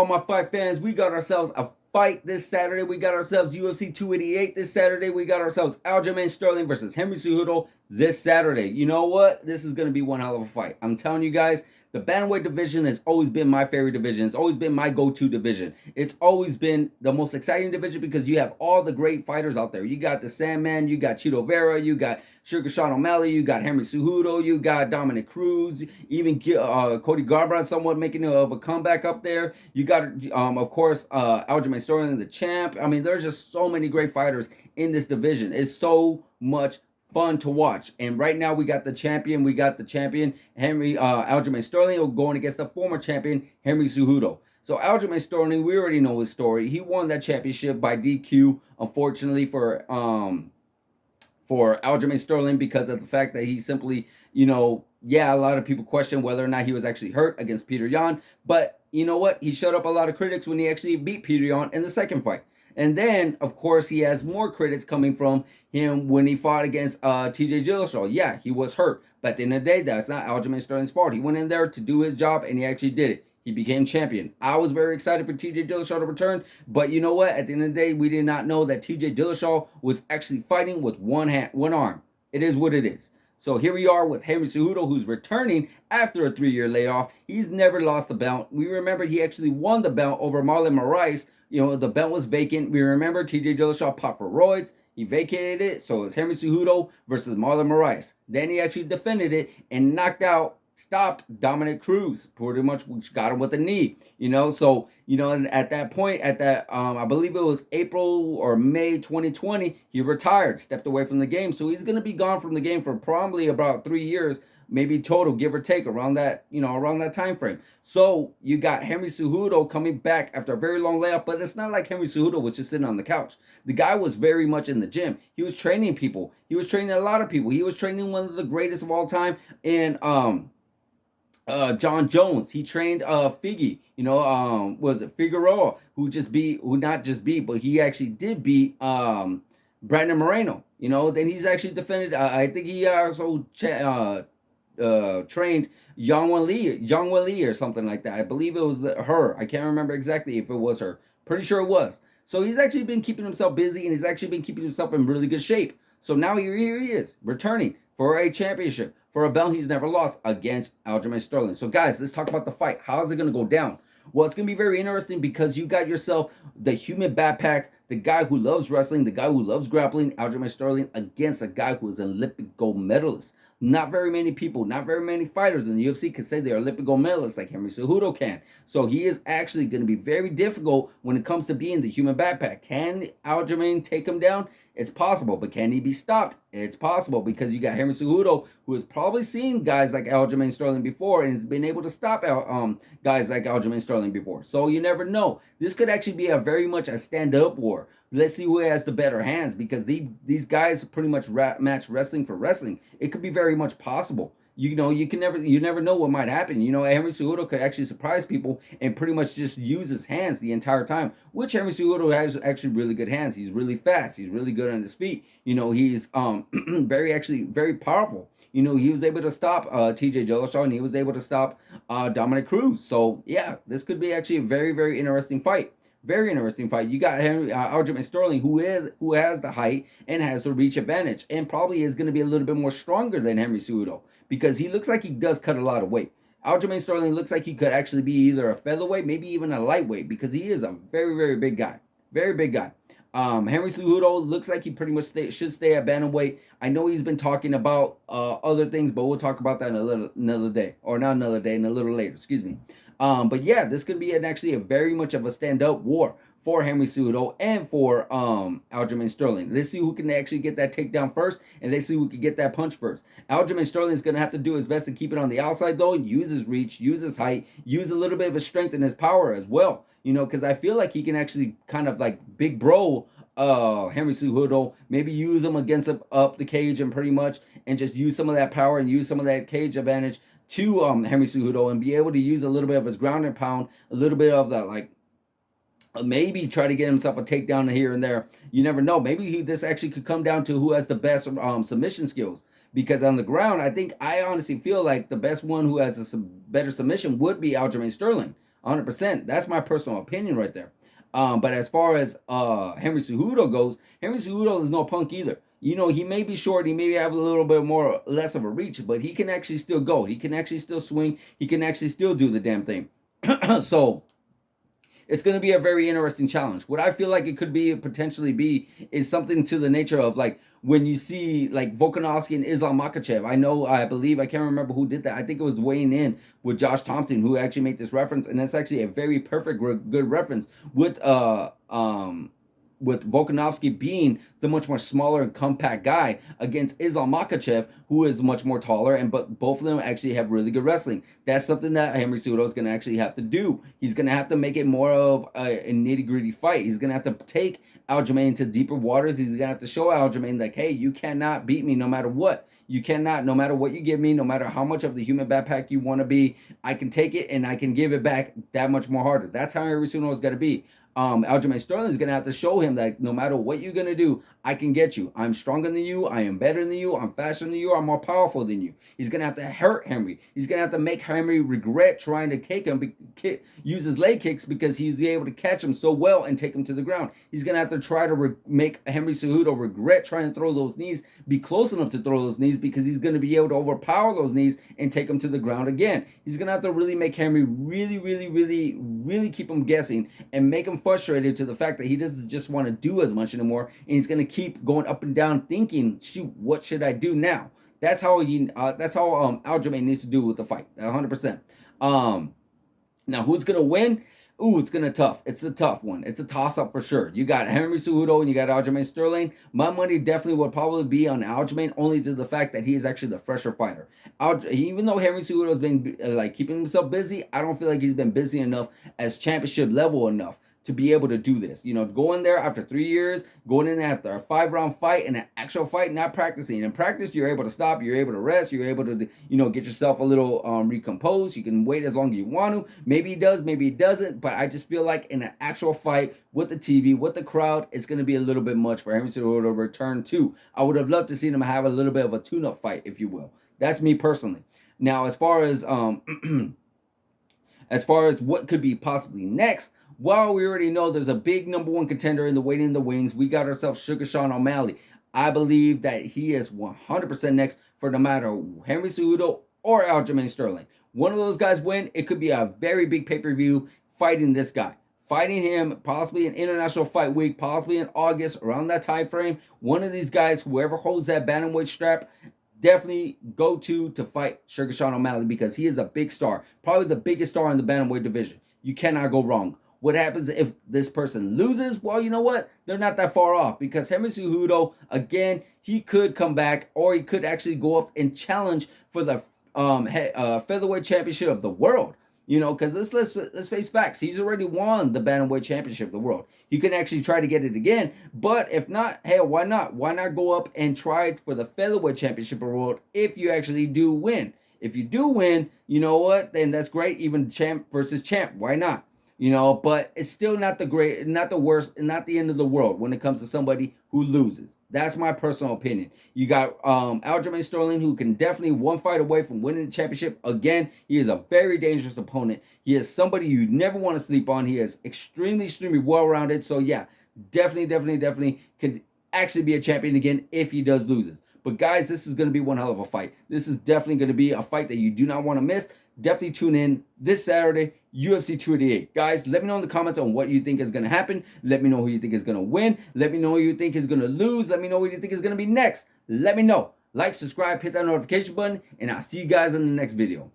my fight fans, we got ourselves a fight this Saturday. We got ourselves UFC 288 this Saturday. We got ourselves Aljo Sterling versus Henry Cejudo this Saturday. You know what? This is going to be one hell of a fight. I'm telling you guys, the bantamweight division has always been my favorite division. It's always been my go-to division. It's always been the most exciting division because you have all the great fighters out there. You got the Sandman, you got Chito Vera, you got Sugar Sean O'Malley, you got Henry Cejudo, you got Dominic Cruz, even Cody Garbrandt somewhat making of a comeback up there. You got, of course, Aljo Sterling, the champ. I mean, there's just so many great fighters in this division. It's so much fun to watch. And right now we got the champion. We got the champion, Aljo Sterling, going against the former champion, Henry Cejudo. So Aljo Sterling, we already know his story. He won that championship by DQ, unfortunately for Aljo Sterling, because of the fact that he simply, a lot of people question whether or not he was actually hurt against Peter Yan. But you know what? He shut up a lot of critics when he actually beat Peter Yan in the second fight. And then, of course, he has more critics coming from him when he fought against TJ Dillashaw. Yeah, he was hurt. But at the end of the day, that's not Aljo Sterling's fault. He went in there to do his job, and he actually did it. He became champion. I was very excited for TJ Dillashaw to return. But you know what? At the end of the day, we did not know that TJ Dillashaw was actually fighting with one arm. It is what it is. So here we are with Henry Cejudo, who's returning after a 3-year layoff. He's never lost the belt. We remember he actually won the belt over Marlon Moraes. The belt was vacant. We remember TJ Dillashaw popped for roids. He vacated it. So it's Henry Cejudo versus Marlon Moraes. Then he actually defended it and stopped Dominic Cruz. Pretty much got him with a knee. And at that point, I believe it was April or May 2020, he retired, stepped away from the game. So he's going to be gone from the game for probably about 3 years, maybe total, give or take, around that time frame. So you got Henry Cejudo coming back after a very long layoff, but it's not like Henry Cejudo was just sitting on the couch. The guy was very much in the gym. He was training people. He was training a lot of people. He was training one of the greatest of all time in John Jones. He trained Figgy, was it Figueroa, who not just beat, but he actually did beat Brandon Moreno. Then he's actually defended. I think he also trained Yang Wen Li or something like that. I believe it was her. I can't remember exactly if it was her. Pretty sure it was. So he's actually been keeping himself busy, and he's actually been keeping himself in really good shape. So now here he is, returning for a championship, for a belt he's never lost, against Aljo Sterling. So guys, let's talk about the fight. How is it going to go down? Well, it's going to be very interesting because you got yourself the human backpack, the guy who loves wrestling, the guy who loves grappling, Aljo Sterling, against a guy who is an Olympic gold medalist. Not very many people, not very many fighters in the UFC can say they're Olympic gold medalists like Henry Cejudo can. So he is actually going to be very difficult when it comes to being the human backpack. Can Aljo take him down? It's possible, but can he be stopped? It's possible, because you got Henry Cejudo, who has probably seen guys like Aljo Sterling before and has been able to stop guys like Aljo Sterling before. So you never know. This could actually be a very much a stand-up war. Let's see who has the better hands, because these guys pretty much match wrestling for wrestling. It could be very much possible. You never know what might happen. Henry Cejudo could actually surprise people and pretty much just use his hands the entire time, which Henry Cejudo has actually really good hands. He's really fast. He's really good on his feet. He's very powerful. He was able to stop TJ Dillashaw, and he was able to stop Dominic Cruz. So yeah, this could be actually a very, very interesting fight. Very interesting fight. You got Aljo Sterling, who has the height and has the reach advantage, and probably is going to be a little bit more stronger than Henry Cejudo, because he looks like he does cut a lot of weight. Aljo Sterling looks like he could actually be either a featherweight, maybe even a lightweight, because he is a very, very big guy. Very big guy. Henry Cejudo looks like he pretty much should stay at bantamweight. I know he's been talking about other things, but we'll talk about that in another day, or not another day, and a little later. Excuse me. But yeah, this could be actually a very much of a stand-up war for Henry Cejudo and for Aljo Sterling. Let's see who can actually get that takedown first, and let's see who can get that punch first. Aljo Sterling is going to have to do his best to keep it on the outside, though. Use his reach, use his height, use a little bit of his strength and his power as well. Because I feel like he can actually kind of like big bro Henry Cejudo, maybe use him against up the cage and pretty much, and just use some of that power and use some of that cage advantage to Henry Cejudo, and be able to use a little bit of his ground and pound, a little bit of that, like, maybe try to get himself a takedown here and there. You never know. Maybe this actually could come down to who has the best submission skills. Because on the ground, I honestly feel like the best one who has a better submission would be Aljo Sterling. 100%. That's my personal opinion right there. But as far as Henry Cejudo goes, Henry Cejudo is no punk either. You know, he may be short, he may have a little bit more less of a reach, but he can actually still go. He can actually still swing. He can actually still do the damn thing. So it's going to be a very interesting challenge. What I feel like it could be potentially be is something to the nature of like when you see like Volkanovski and Islam Makhachev. I believe, I can't remember who did that. I think it was weighing in with Josh Thompson who actually made this reference, and that's actually a very perfect, good reference with Volkanovski being the much more smaller and compact guy against Islam Makhachev, who is much more taller, and but both of them actually have really good wrestling. That's something that Henry Cejudo is going to actually have to do. He's going to have to make it more of a nitty-gritty fight. He's going to have to take Aljamain into deeper waters. He's going to have to show Aljamain like, hey, you cannot beat me no matter what. You cannot, no matter what you give me, no matter how much of the human backpack you want to be, I can take it and I can give it back that much more harder. That's how Henry Cejudo is going to be. Aljo Sterling is going to have to show him that no matter what you're going to do, I can get you. I'm stronger than you. I am better than you. I'm faster than you. I'm more powerful than you. He's going to have to hurt Henry. He's going to have to make Henry regret trying to kick him, use his leg kicks because he's able to catch him so well and take him to the ground. He's going to have to try to make Henry Cejudo regret trying to throw those knees, be close enough to throw those knees because he's going to be able to overpower those knees and take him to the ground again. He's going to have to really make Henry really keep him guessing and make him frustrated to the fact that he doesn't just want to do as much anymore, and he's going to keep going up and down thinking, shoot, what should I do now? That's how Aljamain needs to do with the fight, 100%. Now who's going to win? Ooh, it's It's a tough one. It's a toss-up for sure. You got Henry Cejudo and you got Aljamain Sterling. My money definitely would probably be on Aljamain, only to the fact that he is actually the fresher fighter. Even though Henry Cejudo has been like keeping himself busy, I don't feel like he's been busy enough as championship level enough to be able to do this. You know, going there after 3 years, going in after a 5-round fight and an actual fight, not practicing. In practice, you're able to stop, you're able to rest, you're able to, get yourself a little recomposed. You can wait as long as you want to. Maybe he does, maybe he doesn't, but I just feel like in an actual fight with the TV, with the crowd, it's going to be a little bit much for Henry Cejudo to return to. I would have loved to see him have a little bit of a tune-up fight, if you will. That's me personally. Now, as far as what could be possibly next, well, we already know there's a big number one contender in the waiting in the wings. We got ourselves Sugar Sean O'Malley. I believe that he is 100% next for no matter Henry Cejudo or Aljamain Sterling. One of those guys win, it could be a very big pay-per-view fighting this guy. Fighting him, possibly an international fight week, possibly in August, around that time frame. One of these guys, whoever holds that bantamweight strap, definitely go to fight Sugar Sean O'Malley because he is a big star. Probably the biggest star in the bantamweight division. You cannot go wrong. What happens if this person loses? Well, you know what? They're not that far off because Henry Cejudo, again, he could come back or he could actually go up and challenge for the featherweight championship of the world. You know, because let's face facts. He's already won the bantamweight championship of the world. He can actually try to get it again. But if not, hey, why not? Why not go up and try for the featherweight championship of the world if you actually do win? If you do win, you know what? Then that's great. Even champ versus champ. Why not? But it's still not the worst, and not the end of the world when it comes to somebody who loses. That's my personal opinion. You got Aljamain Sterling, who can definitely one fight away from winning the championship. Again, he is a very dangerous opponent. He is somebody you never want to sleep on. He is extremely well-rounded. So yeah, definitely could actually be a champion again if he does loses. But guys, this is going to be one hell of a fight. This is definitely going to be a fight that you do not want to miss. Definitely tune in this Saturday, UFC 288. Guys, let me know in the comments on what you think is going to happen. Let me know who you think is going to win. Let me know who you think is going to lose. Let me know who you think is going to be next. Let me know. Like, subscribe, hit that notification button, and I'll see you guys in the next video.